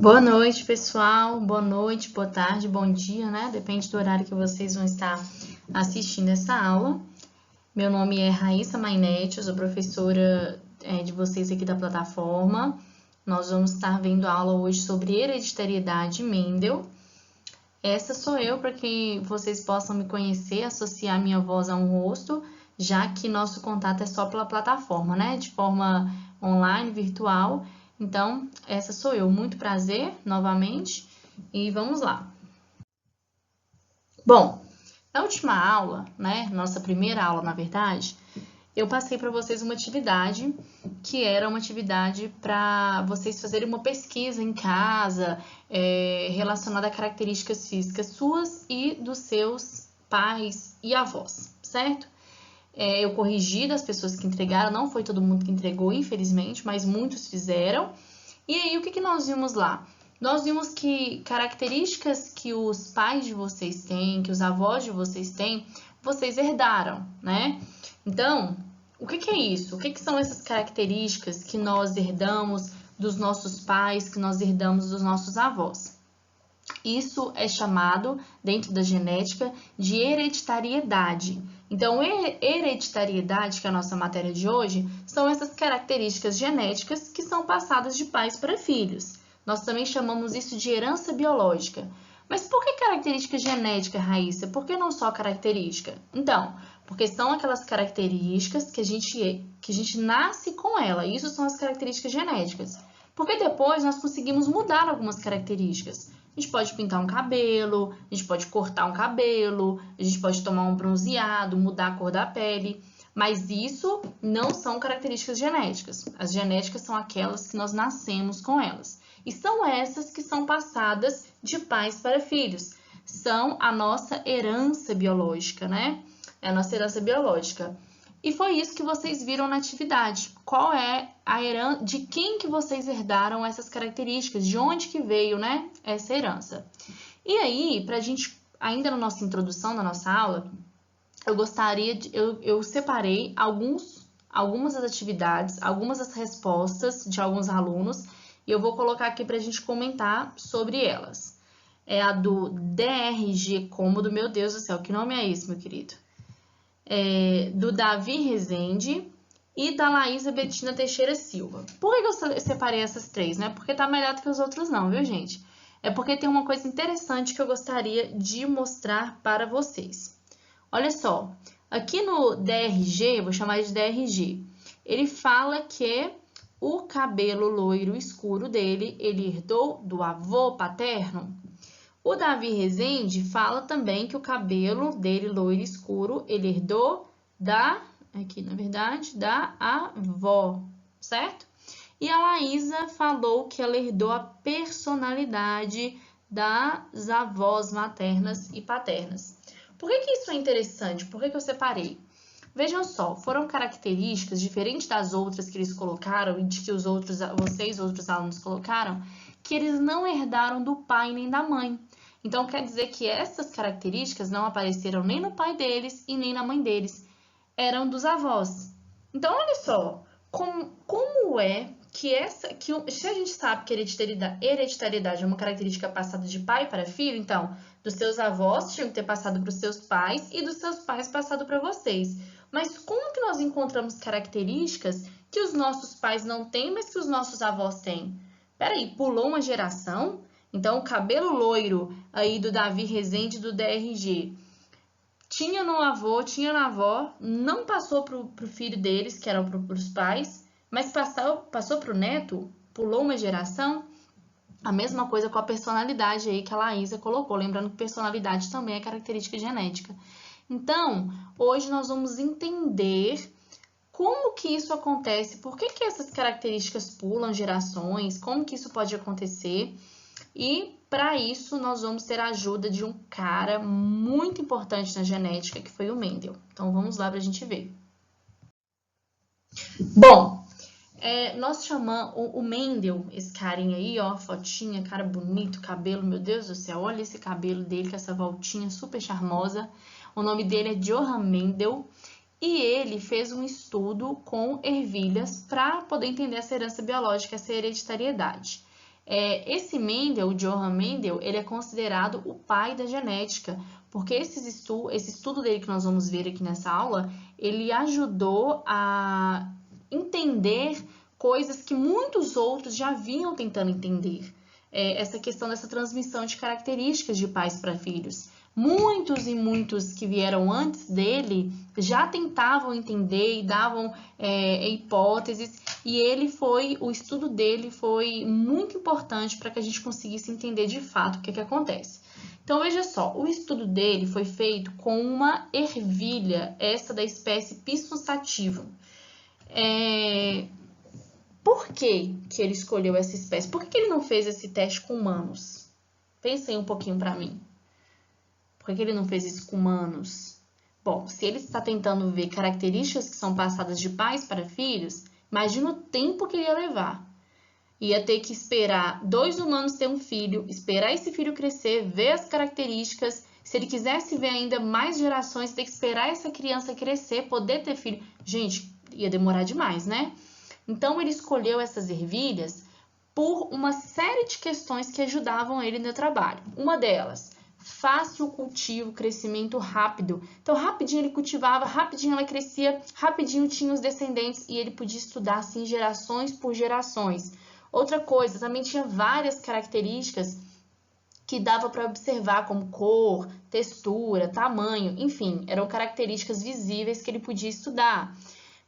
Boa noite, pessoal. Boa noite, boa tarde, bom dia, né? Depende do horário que vocês vão estar assistindo essa aula. Meu nome é Raíssa Mainetti, eu sou professora de vocês aqui da plataforma. Nós vamos estar vendo a aula hoje sobre hereditariedade Mendel. Essa sou eu, para que vocês possam me conhecer, associar minha voz a um rosto, já que nosso contato é só pela plataforma, né? De forma online, virtual. Então, essa sou eu. Muito prazer, novamente, e vamos lá. Bom, na última aula, né, nossa primeira aula, na verdade, eu passei para vocês uma atividade que era uma atividade para vocês fazerem uma pesquisa em casa relacionada a características físicas suas e dos seus pais e avós, certo? Eu corrigi das pessoas que entregaram, não foi todo mundo que entregou, infelizmente, mas muitos fizeram. E aí, o que nós vimos lá? Nós vimos que características que os pais de vocês têm, que os avós de vocês têm, vocês herdaram, né? Então, o que é isso? O que são essas características que nós herdamos dos nossos pais, que nós herdamos dos nossos avós? Isso é chamado, dentro da genética, de hereditariedade. Então, hereditariedade, que é a nossa matéria de hoje, são essas características genéticas que são passadas de pais para filhos. Nós também chamamos isso de herança biológica. Mas por que característica genética, Raíssa? Por que não só característica? Então, porque são aquelas características que a gente nasce com ela. Isso são as características genéticas. Porque depois nós conseguimos mudar algumas características. A gente pode pintar um cabelo, a gente pode cortar um cabelo, a gente pode tomar um bronzeado, mudar a cor da pele, mas isso não são características genéticas. As genéticas são aquelas que nós nascemos com elas. E são essas que são passadas de pais para filhos. São a nossa herança biológica, né? É a nossa herança biológica. E foi isso que vocês viram na atividade. Qual é a herança, de quem que vocês herdaram essas características? De onde que veio, né, essa herança? E aí, para a gente, ainda na nossa introdução da nossa aula, eu gostaria de, eu separei algumas das atividades, algumas das respostas de alguns alunos, e eu vou colocar aqui para a gente comentar sobre elas. É a do DRG Cômodo, meu Deus do céu, que nome é esse, meu querido? Do Davi Rezende e da Laísa Betina Teixeira Silva. Por que eu separei essas três, né? Porque tá melhor do que os outros não, viu, gente? É porque tem uma coisa interessante que eu gostaria de mostrar para vocês. Olha só, aqui no DRG, eu vou chamar de DRG, ele fala que o cabelo loiro escuro dele, ele herdou do avô paterno. O Davi Rezende fala também que o cabelo dele, loiro escuro, ele herdou aqui na verdade, da avó, certo? E a Laísa falou que ela herdou a personalidade das avós maternas e paternas. Por que isso é interessante? Por que eu separei? Vejam só, foram características diferentes das outras que eles colocaram e de que vocês, outros alunos, colocaram, que eles não herdaram do pai nem da mãe. Então, quer dizer que essas características não apareceram nem no pai deles e nem na mãe deles. Eram dos avós. Então, olha só, como é que se a gente sabe que hereditariedade é uma característica passada de pai para filho, então, dos seus avós tinham que ter passado para os seus pais e dos seus pais passado para vocês. Mas como que nós encontramos características que os nossos pais não têm, mas que os nossos avós têm? Peraí, pulou uma geração? Então, o cabelo loiro aí do Davi Rezende do DRG tinha no avô, tinha na avó, não passou para o filho deles, que eram para os pais, mas passou para o neto, pulou uma geração. A mesma coisa com a personalidade aí que a Laísa colocou, lembrando que personalidade também é característica genética. Então, hoje nós vamos entender como que isso acontece, por que essas características pulam gerações, como que isso pode acontecer. E para isso nós vamos ter a ajuda de um cara muito importante na genética, que foi o Mendel. Então vamos lá para a gente ver. Bom, nós chamamos o Mendel, esse carinha aí, ó, fotinha, cara bonito, cabelo, meu Deus do céu, olha esse cabelo dele com essa voltinha super charmosa. O nome dele é Johann Mendel e ele fez um estudo com ervilhas para poder entender essa herança biológica, essa hereditariedade. Esse Mendel, o Johann Mendel, ele é considerado o pai da genética, porque esse estudo dele que nós vamos ver aqui nessa aula, ele ajudou a entender coisas que muitos outros já vinham tentando entender. Essa questão dessa transmissão de características de pais para filhos. Muitos e muitos que vieram antes dele já tentavam entender e davam hipóteses, e o estudo dele foi muito importante para que a gente conseguisse entender de fato o que acontece. Então, veja só, o estudo dele foi feito com uma ervilha, essa da espécie Piscis sativum. Por que ele escolheu essa espécie? Por que ele não fez esse teste com humanos? Pensem um pouquinho para mim. Por que ele não fez isso com humanos? Bom, se ele está tentando ver características que são passadas de pais para filhos, imagina o tempo que ele ia levar. Ia ter que esperar 2 humanos ter um filho, esperar esse filho crescer, ver as características. Se ele quisesse ver ainda mais gerações, ter que esperar essa criança crescer, poder ter filho. Gente, ia demorar demais, né? Então, ele escolheu essas ervilhas por uma série de questões que ajudavam ele no trabalho. Uma delas, fácil cultivo, crescimento rápido. Então, rapidinho ele cultivava, rapidinho ela crescia, rapidinho tinha os descendentes e ele podia estudar assim gerações por gerações. Outra coisa, também tinha várias características que dava para observar, como cor, textura, tamanho, enfim, eram características visíveis que ele podia estudar.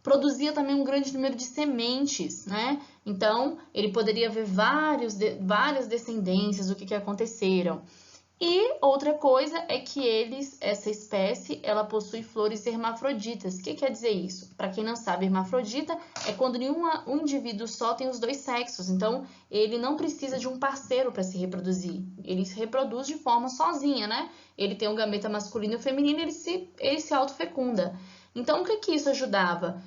Produzia também um grande número de sementes, né? Então, ele poderia ver várias descendências, o que aconteceram. E outra coisa é que essa espécie, ela possui flores hermafroditas. O que quer dizer isso? Para quem não sabe, hermafrodita é quando um indivíduo só tem os 2 sexos. Então, ele não precisa de um parceiro para se reproduzir. Ele se reproduz de forma sozinha, né? Ele tem um gameta masculino e feminino e ele se autofecunda. Então, o que isso ajudava?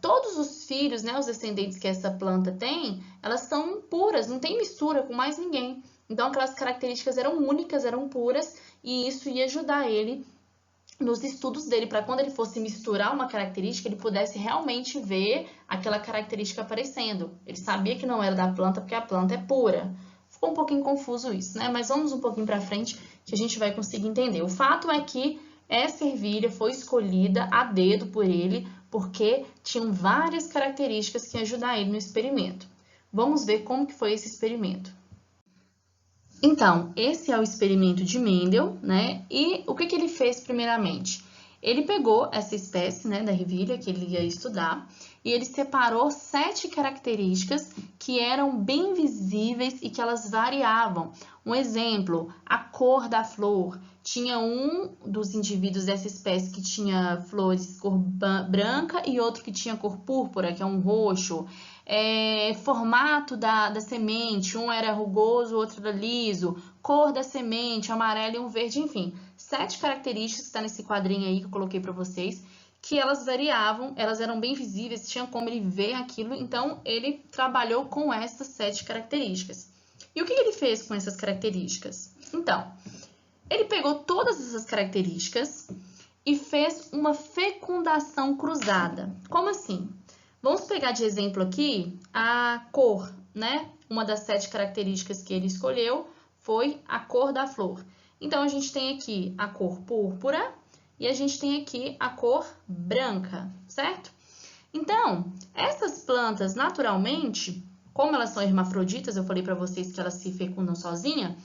Todos os filhos, né, os descendentes que essa planta tem, elas são puras, não tem mistura com mais ninguém. Então, aquelas características eram únicas, eram puras, e isso ia ajudar ele nos estudos dele, para quando ele fosse misturar uma característica, ele pudesse realmente ver aquela característica aparecendo. Ele sabia que não era da planta, porque a planta é pura. Ficou um pouquinho confuso isso, né? Mas vamos um pouquinho para frente, que a gente vai conseguir entender. O fato é que essa ervilha foi escolhida a dedo por ele, porque tinham várias características que iam ajudar ele no experimento. Vamos ver como que foi esse experimento. Então, esse é o experimento de Mendel, né? E o que ele fez primeiramente? Ele pegou essa espécie, né, da ervilha que ele ia estudar e ele separou 7 características que eram bem visíveis e que elas variavam. Um exemplo, a cor da flor. Tinha um dos indivíduos dessa espécie que tinha flores cor branca e outro que tinha cor púrpura, que é um roxo. Formato da semente, um era rugoso, o outro era liso. Cor da semente, amarelo e um verde, enfim. 7 características que está nesse quadrinho aí que eu coloquei para vocês, que elas variavam, elas eram bem visíveis, tinha como ele ver aquilo, então ele trabalhou com essas 7 características. E o que ele fez com essas características? Então, ele pegou todas essas características e fez uma fecundação cruzada. Como assim? Vamos pegar de exemplo aqui a cor, né? Uma das 7 características que ele escolheu foi a cor da flor. Então, a gente tem aqui a cor púrpura e a gente tem aqui a cor branca, certo? Então, essas plantas, naturalmente, como elas são hermafroditas, eu falei para vocês que elas se fecundam sozinhas,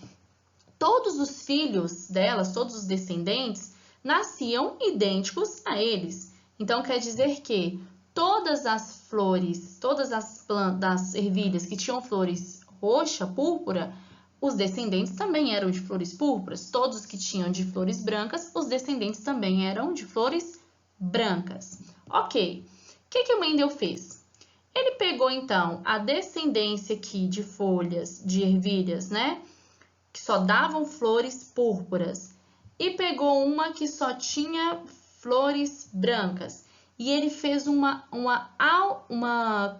todos os filhos delas, todos os descendentes, nasciam idênticos a eles. Então, quer dizer que todas as flores, todas as plantas, das ervilhas que tinham flores roxa, púrpura, os descendentes também eram de flores púrpuras. Todos que tinham de flores brancas, os descendentes também eram de flores brancas. Ok. O que o Mendel fez? Ele pegou, então, a descendência aqui de folhas, de ervilhas, né? Que só davam flores púrpuras. E pegou uma que só tinha flores brancas. E ele fez uma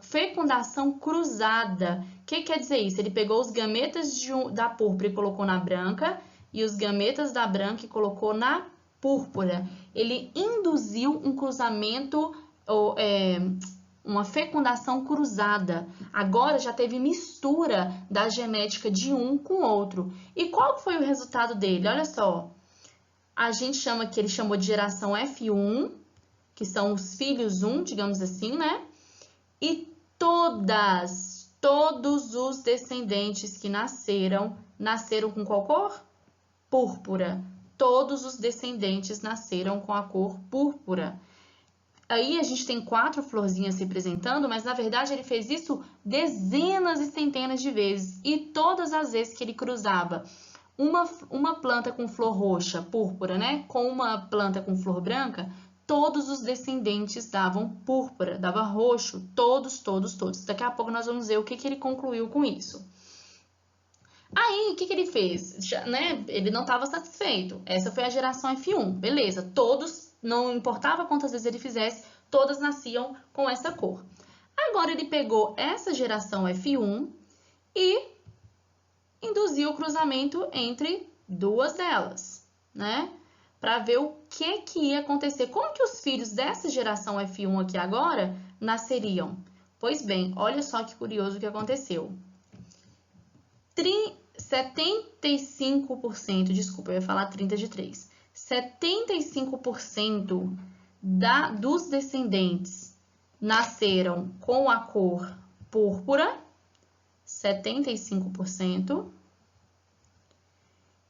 fecundação cruzada. O que quer dizer isso? Ele pegou os gametas da púrpura e colocou na branca, e os gametas da branca e colocou na púrpura. Ele induziu um cruzamento, uma fecundação cruzada. Agora já teve mistura da genética de um com outro. E qual foi o resultado dele? Olha só. A gente chama que ele chamou de geração F1, que são os filhos 1, digamos assim, né? E todos os descendentes que nasceram com qual cor? Púrpura. Todos os descendentes nasceram com a cor púrpura. Aí a gente tem 4 florzinhas representando, mas na verdade ele fez isso dezenas e centenas de vezes. E todas as vezes que ele cruzava uma planta com flor roxa, púrpura, né? Com uma planta com flor branca, todos os descendentes davam púrpura, dava roxo, todos. Daqui a pouco nós vamos ver o que ele concluiu com isso. Aí, o que ele fez? Já, né? Ele não estava satisfeito. Essa foi a geração F1, beleza. Todos, não importava quantas vezes ele fizesse, todas nasciam com essa cor. Agora, ele pegou essa geração F1 e induziu o cruzamento entre duas delas, né? Para ver o que ia acontecer. Como que os filhos dessa geração F1 aqui agora nasceriam? Pois bem, olha só que curioso o que aconteceu. 75%, desculpa, eu ia falar 30 de 3. 75% dos descendentes nasceram com a cor púrpura, 75%,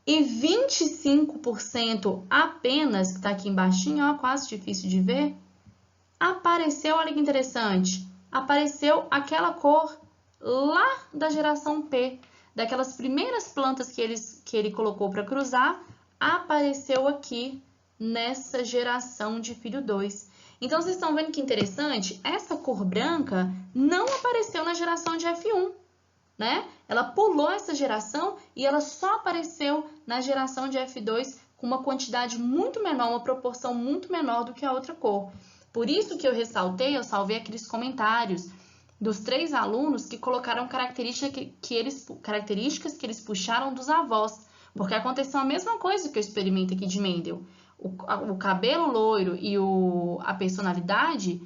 e 25% apenas, que está aqui embaixinho, ó, quase difícil de ver, apareceu, olha que interessante, apareceu aquela cor lá da geração P, daquelas primeiras plantas que ele colocou para cruzar, apareceu aqui nessa geração de filho 2. Então, vocês estão vendo que interessante? Essa cor branca não apareceu na geração de F1, né? Ela pulou essa geração e ela só apareceu na geração de F2 com uma quantidade muito menor, uma proporção muito menor do que a outra cor. Por isso que eu salvei aqueles comentários dos 3 alunos que colocaram características que eles puxaram dos avós, porque aconteceu a mesma coisa que o experimento aqui de Mendel. O cabelo loiro e a personalidade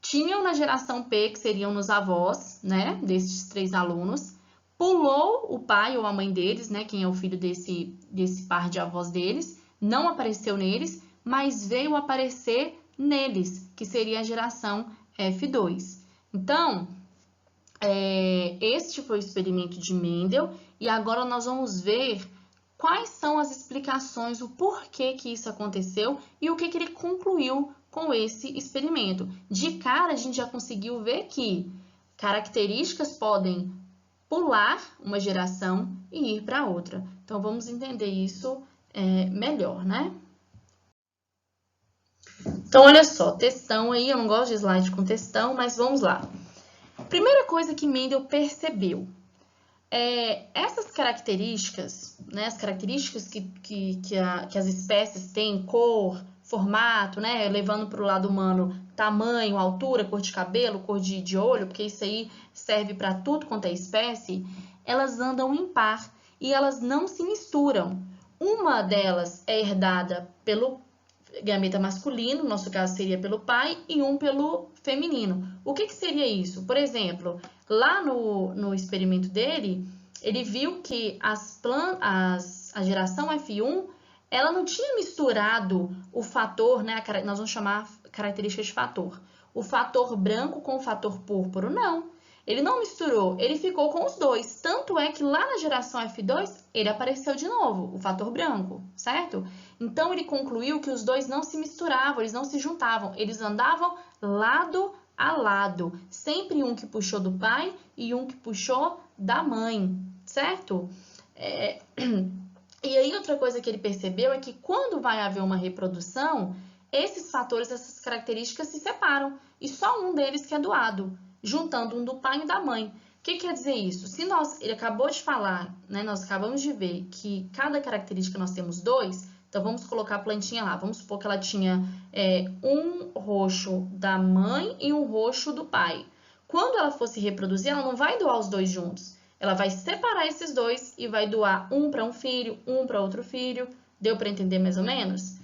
tinham na geração P, que seriam nos avós, né, desses 3 alunos, pulou o pai ou a mãe deles, né, quem é o filho desse par de avós deles, não apareceu neles, mas veio aparecer neles, que seria a geração F2. Então, este foi o experimento de Mendel e agora nós vamos ver quais são as explicações, o porquê que isso aconteceu e o que ele concluiu com esse experimento. De cara, a gente já conseguiu ver que características podem pular uma geração e ir para outra. Então, vamos entender isso melhor, né? Então, olha só, textão aí, eu não gosto de slide com textão, mas vamos lá. Primeira coisa que Mendel percebeu, essas características, né, as características que as espécies têm, cor, formato, né, levando para o lado humano, tamanho, altura, cor de cabelo, cor de olho, porque isso aí serve para tudo quanto é espécie, elas andam em par e elas não se misturam. Uma delas é herdada pelo gameta masculino, no nosso caso seria pelo pai, e um pelo feminino. O que seria isso? Por exemplo, lá no experimento dele, ele viu que a geração F1, ela não tinha misturado o fator, né, nós vamos chamar características de fator, o fator branco com o fator púrpuro, não. Ele não misturou, ele ficou com os dois. Tanto é que lá na geração F2, ele apareceu de novo, o fator branco, certo? Então, ele concluiu que os dois não se misturavam, eles não se juntavam, eles andavam lado a lado. Sempre um que puxou do pai e um que puxou da mãe, certo? E aí, outra coisa que ele percebeu é que quando vai haver uma reprodução, esses fatores, essas características se separam e só um deles que é doado, juntando um do pai e da mãe. O que quer dizer isso? Ele acabou de falar, né, nós acabamos de ver que cada característica nós temos 2, então vamos colocar a plantinha lá. Vamos supor que ela tinha um roxo da mãe e um roxo do pai. Quando ela for se reproduzir, ela não vai doar os 2 juntos. Ela vai separar esses 2 e vai doar um para um filho, um para outro filho. Deu para entender mais ou menos?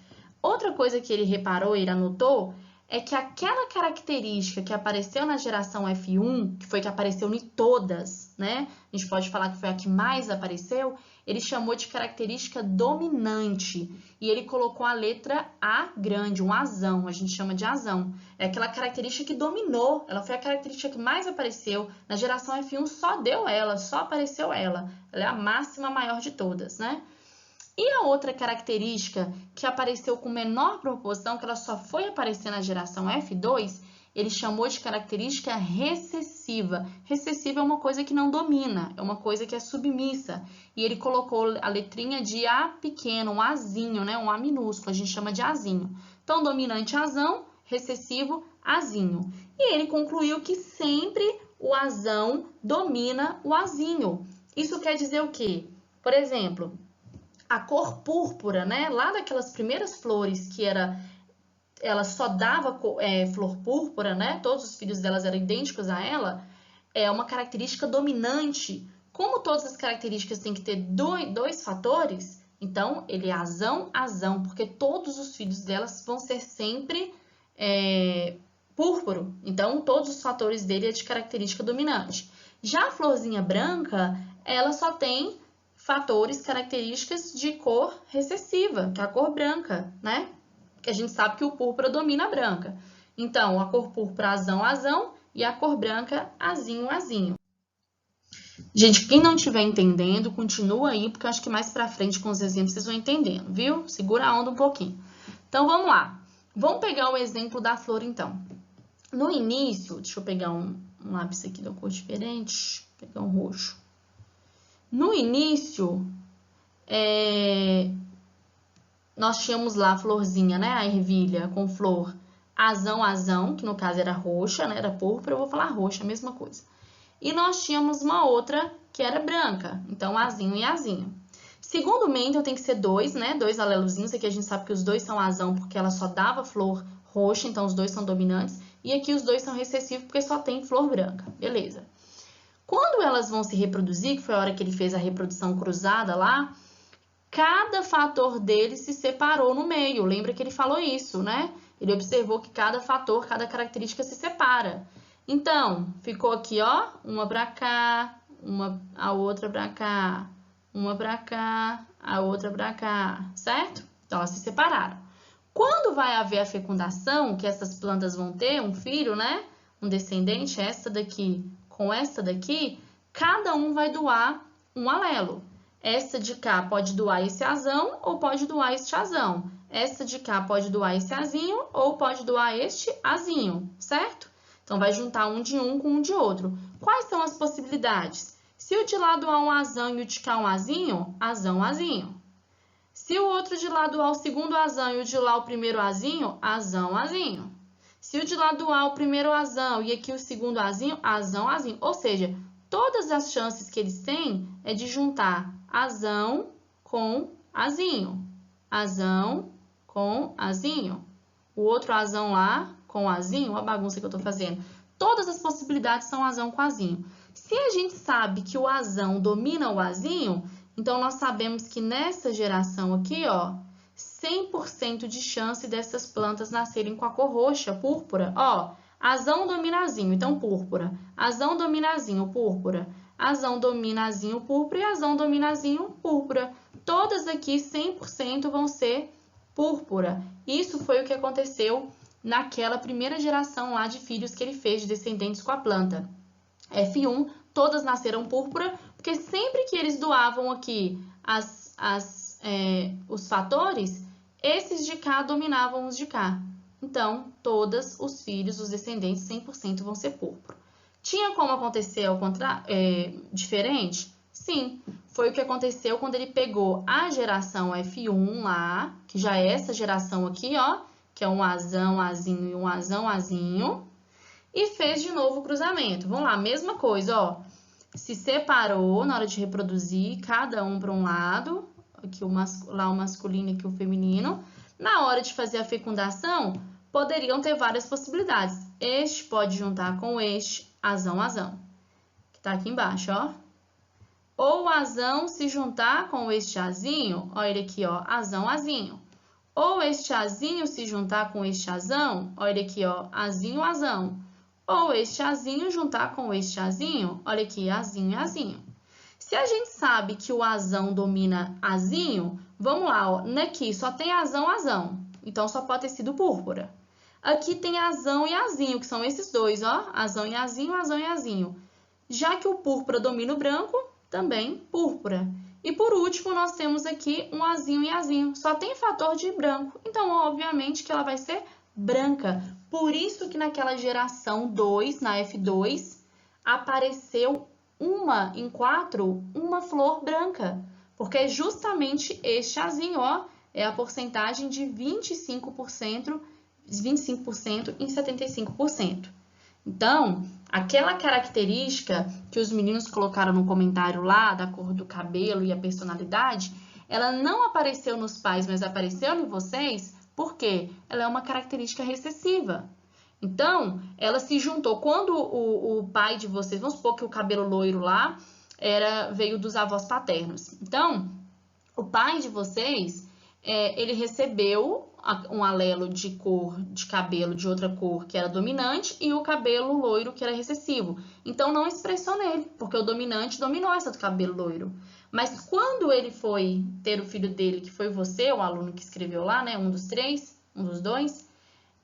Outra coisa que ele reparou, ele anotou, é que aquela característica que apareceu na geração F1, que foi que apareceu em todas, né? A gente pode falar que foi a que mais apareceu, ele chamou de característica dominante. E ele colocou a letra A grande, um azão, a gente chama de azão. É aquela característica que dominou, ela foi a característica que mais apareceu. Na geração F1 só deu ela, só apareceu ela. Ela é a máxima maior de todas, né? E a outra característica que apareceu com menor proporção, que ela só foi aparecer na geração F2, ele chamou de característica recessiva. Recessiva é uma coisa que não domina, é uma coisa que é submissa. E ele colocou a letrinha de A pequeno, um Azinho, né? Um A minúsculo, a gente chama de Azinho. Então, dominante azão, recessivo azinho. E ele concluiu que sempre o azão domina o azinho. Isso quer dizer o quê? Por exemplo, a cor púrpura, né? Lá daquelas primeiras flores que ela só dava flor púrpura, né? Todos os filhos delas eram idênticos a ela. É uma característica dominante. Como todas as características têm que ter dois fatores, então ele é azão, azão, porque todos os filhos delas vão ser sempre púrpuro. Então, todos os fatores dele é de característica dominante. Já a florzinha branca, ela só tem fatores, características de cor recessiva, que é a cor branca, né? Que a gente sabe que o púrpura domina a branca. Então, a cor púrpura, azão, azão, e a cor branca, azinho, azinho. Gente, quem não estiver entendendo, continua aí, porque eu acho que mais pra frente com os exemplos vocês vão entendendo, viu? Segura a onda um pouquinho. Então, vamos lá. Vamos pegar o exemplo da flor, então. No início, deixa eu pegar um lápis aqui da cor diferente, vou pegar um roxo. No início, nós tínhamos lá a florzinha, né? A ervilha com flor azão, azão, que no caso era roxa, né? Era púrpura, eu vou falar roxa, a mesma coisa. E nós tínhamos uma outra que era branca, então azinho e azinho. Segundamente, eu tenho que ser dois, né? Dois alelozinhos, aqui a gente sabe que os dois são azão porque ela só dava flor roxa, então os dois são dominantes. E aqui os dois são recessivos porque só tem flor branca, beleza. Quando elas vão se reproduzir, que foi a hora que ele fez a reprodução cruzada lá, cada fator deles se separou no meio. Lembra que ele falou isso, né? Ele observou que cada fator, cada característica se separa. Então, ficou aqui, ó, uma pra cá, a outra pra cá, uma pra cá, a outra pra cá, certo? Então, elas se separaram. Quando vai haver a fecundação, que essas plantas vão ter um filho, né? Um descendente, essa daqui com essa daqui, cada um vai doar um alelo. Essa de cá pode doar esse azão ou pode doar este azão. Essa de cá pode doar esse azinho ou pode doar este azinho, certo? Então, vai juntar um de um com um de outro. Quais são as possibilidades? Se o de lá doar um azão e o de cá um azinho, azão, azinho. Se o outro de lá doar o segundo azão e o de lá o primeiro azinho, azão, azinho. Se o de lá doar o primeiro azão e aqui o segundo azinho, azão, azinho. Ou seja, todas as chances que eles têm é de juntar azão com azinho. Azão com azinho. O outro azão lá com azinho, olha a bagunça que eu tô fazendo. Todas as possibilidades são azão com azinho. Se a gente sabe que o azão domina o azinho, então nós sabemos que nessa geração aqui, ó, 100% de chance dessas plantas nascerem com a cor roxa, púrpura. Ó, azão domina azinho, então púrpura. Azão domina azinho, púrpura. Azão domina azinho, púrpura. E azão domina azinho, púrpura. Todas aqui 100% vão ser púrpura. Isso foi o que aconteceu naquela primeira geração lá de filhos que ele fez de descendentes com a planta. F1, todas nasceram púrpura, porque sempre que eles doavam aqui os fatores, esses de cá dominavam os de cá. Então, todos os filhos, os descendentes, 100% vão ser púrpura. Tinha como acontecer ao contrário, diferente? Sim, foi o que aconteceu quando ele pegou a geração F1 lá, que já é essa geração aqui, ó, que é um azão, azinho e um azão, azinho, e fez de novo o cruzamento. Vamos lá, mesma coisa, ó. Se separou na hora de reproduzir, cada um para um lado, aqui lá o masculino e aqui o feminino. Na hora de fazer a fecundação, poderiam ter várias possibilidades. Este pode juntar com este, azão, azão, que tá aqui embaixo, ó. Ou o azão se juntar com este azinho, ó ele aqui, ó, azão, azinho. Ou este azinho se juntar com este azão, olha aqui, ó, azinho, azão. Ou este azinho juntar com este azinho, olha aqui, azinho, azinho. Se a gente sabe que o azão domina azinho, vamos lá, ó, aqui só tem azão, azão. Então, só pode ter sido púrpura. Aqui tem azão e azinho, que são esses dois, ó, azão e azinho, azão e azinho. Já que o púrpura domina o branco, também púrpura. E por último, nós temos aqui um azinho e azinho. Só tem fator de branco. Então, obviamente que ela vai ser branca. Por isso que naquela geração 2, na F2, apareceu em 4, uma flor branca. Porque é justamente este azinho, ó, é a porcentagem de 25% em 75%. Então, aquela característica que os meninos colocaram no comentário lá, da cor do cabelo e a personalidade, ela não apareceu nos pais, mas apareceu em vocês, porque ela é uma característica recessiva. Então, ela se juntou. Quando o pai de vocês, vamos supor que o cabelo loiro lá veio dos avós paternos. Então, o pai de vocês, ele recebeu um alelo de cor de cabelo de outra cor que era dominante e o cabelo loiro que era recessivo. Então, não expressou nele, porque o dominante dominou essa do cabelo loiro. Mas quando ele foi ter o filho dele, que foi você, o aluno que escreveu lá, né, um dos 3, um dos 2,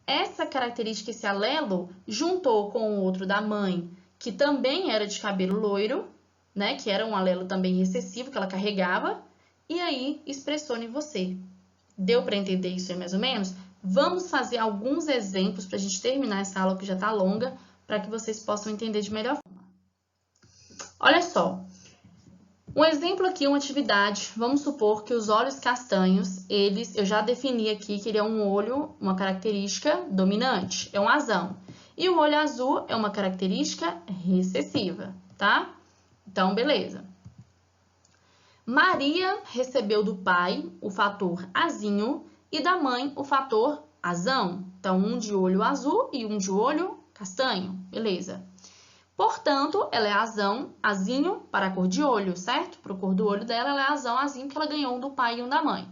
essa característica, esse alelo, juntou com o outro da mãe, que também era de cabelo loiro, né, que era um alelo também recessivo que ela carregava, e aí expressou em você. Deu para entender isso aí mais ou menos? Vamos fazer alguns exemplos para a gente terminar essa aula que já está longa, para que vocês possam entender de melhor forma. Olha só, um exemplo aqui, uma atividade, vamos supor que os olhos castanhos, eu já defini aqui que ele é um olho, uma característica dominante, é um azão. E o olho azul é uma característica recessiva, tá? Então, beleza. Maria recebeu do pai o fator azinho e da mãe o fator azão. Então, um de olho azul e um de olho castanho. Beleza. Portanto, ela é azão, azinho para a cor de olho, certo? Para a cor do olho dela, ela é azão, azinho, que ela ganhou um do pai e um da mãe.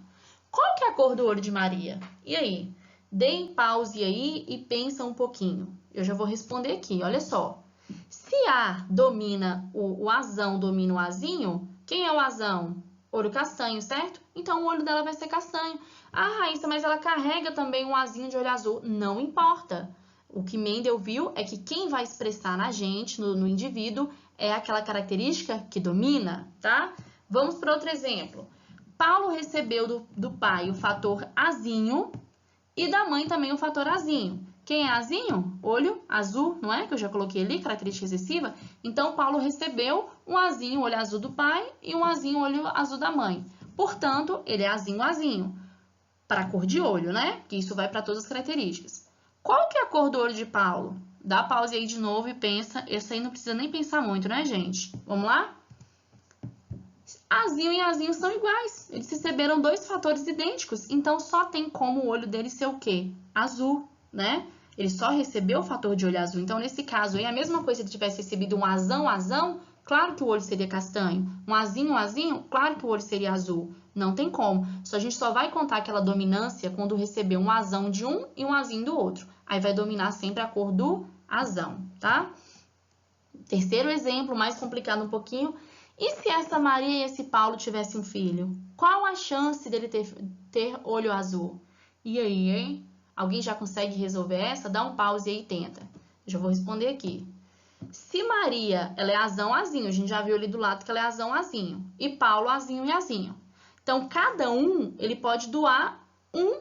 Qual que é a cor do olho de Maria? E aí? Deem pause aí e pensa um pouquinho. Eu já vou responder aqui, olha só. Se A domina, o azão domina o azinho, quem é o azão? Olho castanho, certo? Então, o olho dela vai ser castanho. Ah, Raíssa, mas ela carrega também um azinho de olho azul. Não importa. O que Mendel viu é que quem vai expressar na gente, no indivíduo, é aquela característica que domina, tá? Vamos para outro exemplo. Paulo recebeu do pai o fator azinho e da mãe também o fator azinho. Quem é azinho? Olho azul, não é? Que eu já coloquei ali, característica excessiva. Então, Paulo recebeu um azinho, olho azul do pai e um azinho, olho azul da mãe. Portanto, ele é azinho, azinho. Para a cor de olho, né? Que isso vai para todas as características. Qual que é a cor do olho de Paulo? Dá pause aí de novo e pensa. Esse aí não precisa nem pensar muito, né, gente? Vamos lá? Azinho e azinho são iguais. Eles receberam 2 fatores idênticos. Então, só tem como o olho dele ser o quê? Azul, né? Ele só recebeu o fator de olho azul. Então, nesse caso aí, a mesma coisa se ele tivesse recebido um azão, azão, claro que o olho seria castanho. Um azinho, azinho, claro que o olho seria azul. Não tem como. A gente só vai contar aquela dominância quando receber um azão de um e um azinho do outro. Aí vai dominar sempre a cor do azão, tá? Terceiro exemplo, mais complicado um pouquinho. E se essa Maria e esse Paulo tivessem um filho? Qual a chance dele ter olho azul? E aí, hein? Alguém já consegue resolver essa? Dá um pause aí e tenta. Eu já vou responder aqui. Se Maria, ela é azão, azinho, a gente já viu ali do lado que ela é azão, azinho. E Paulo, azinho e azinho. Então, cada um, ele pode doar um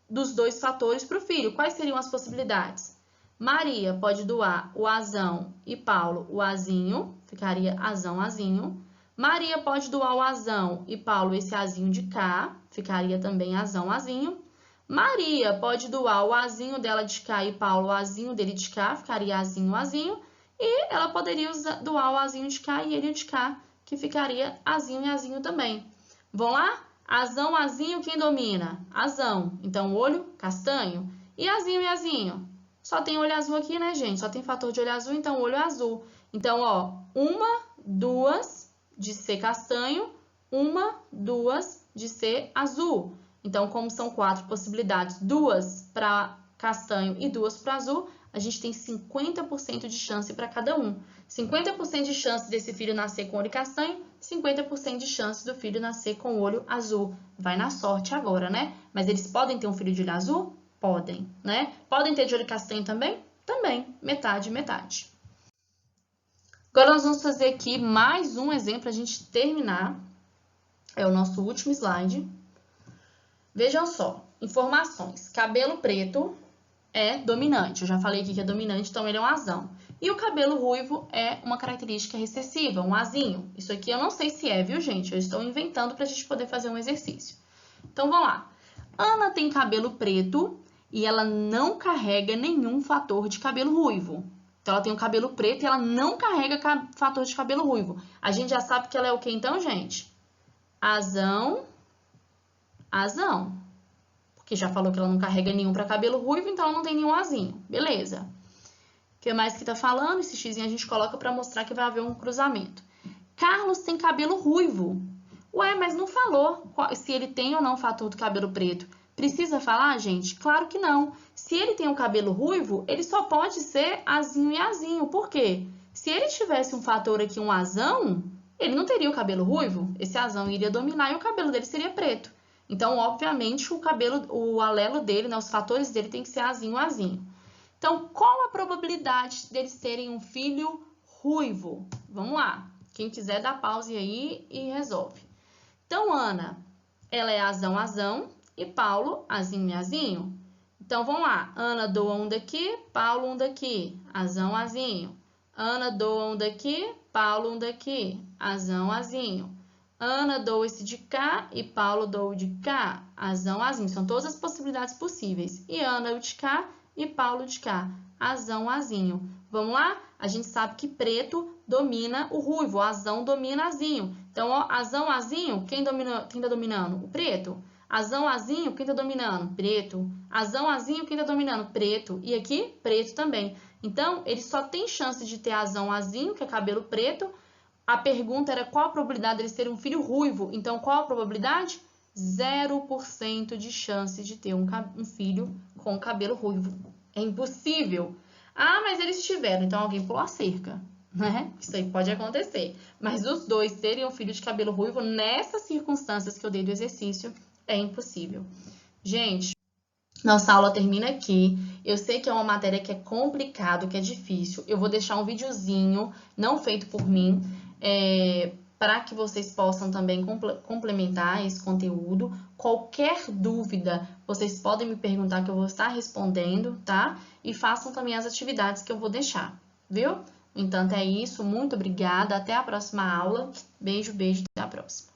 dos 2 fatores para o filho. Quais seriam as possibilidades? Maria pode doar o azão e Paulo o azinho, ficaria azão, azinho. Maria pode doar o azão e Paulo esse azinho de cá, ficaria também azão, azinho. Maria pode doar o azinho dela de cá e Paulo o azinho dele de cá, ficaria azinho, azinho. E ela poderia doar o azinho de cá e ele de cá, que ficaria azinho e azinho também. Vamos lá? Azão, azinho, quem domina? Azão. Então, olho castanho. E azinho e azinho? Só tem olho azul aqui, né, gente? Só tem fator de olho azul, então olho azul. Então, ó, 1, 2 de ser castanho, 1, 2 de ser azul. Então, como são 4 possibilidades, 2 para castanho e 2 para azul, a gente tem 50% de chance para cada um. 50% de chance desse filho nascer com olho castanho, 50% de chance do filho nascer com olho azul. Vai na sorte agora, né? Mas eles podem ter um filho de olho azul? Podem, né? Podem ter de olho castanho também? Também. Metade, metade. Agora, nós vamos fazer aqui mais um exemplo para a gente terminar. É o nosso último slide. Vejam só. Informações. Cabelo preto é dominante. Eu já falei aqui que é dominante, então ele é um azão. E o cabelo ruivo é uma característica recessiva, um azinho. Isso aqui eu não sei se é, viu, gente? Eu estou inventando para a gente poder fazer um exercício. Então, vamos lá. Ana tem cabelo preto e ela não carrega nenhum fator de cabelo ruivo. Então, ela tem o cabelo preto e ela não carrega fator de cabelo ruivo. A gente já sabe que ela é o que então, gente? Azão, azão. Porque já falou que ela não carrega nenhum para cabelo ruivo, então ela não tem nenhum azinho. Beleza. O que mais que tá falando? Esse xizinho a gente coloca para mostrar que vai haver um cruzamento. Carlos tem cabelo ruivo. Ué, mas não falou se ele tem ou não fator do cabelo preto. Precisa falar, gente? Claro que não. Se ele tem o cabelo ruivo, ele só pode ser azinho e azinho. Por quê? Se ele tivesse um fator aqui, um azão, ele não teria o cabelo ruivo. Esse azão iria dominar e o cabelo dele seria preto. Então, obviamente, o alelo dele, né, os fatores dele tem que ser azinho, azinho. Então, qual a probabilidade deles terem um filho ruivo? Vamos lá. Quem quiser dá pause aí e resolve. Então, Ana, ela é azão, azão e Paulo, azinho, azinho. Então, vamos lá. Ana doa um daqui, Paulo um daqui, azão, azinho. Ana doa um daqui, Paulo um daqui, azão, azinho. Ana doa esse de cá e Paulo doa o de cá, azão, azinho. São todas as possibilidades possíveis. E Ana o de cá e Paulo de cá, azão, azinho. Vamos lá? A gente sabe que preto domina o ruivo, o azão domina azinho. Então, ó, azão, azinho, quem tá dominando? O preto. Azão, azinho, quem tá dominando? Preto. Azão, azinho, quem tá dominando? Preto. E aqui, preto também. Então, ele só tem chance de ter azão, azinho, que é cabelo preto. A pergunta era qual a probabilidade de eles terem um filho ruivo. Então, qual a probabilidade? 0% de chance de ter um filho com cabelo ruivo. É impossível. Ah, mas eles tiveram. Então, alguém pulou a cerca, né? Isso aí pode acontecer. Mas os dois terem um filho de cabelo ruivo nessas circunstâncias que eu dei do exercício é impossível. Gente, nossa aula termina aqui. Eu sei que é uma matéria que é complicado, que é difícil. Eu vou deixar um videozinho, não feito por mim, para que vocês possam também complementar esse conteúdo. Qualquer dúvida, vocês podem me perguntar que eu vou estar respondendo, tá? E façam também as atividades que eu vou deixar, viu? No entanto, é isso. Muito obrigada. Até a próxima aula. Beijo, beijo. Até a próxima.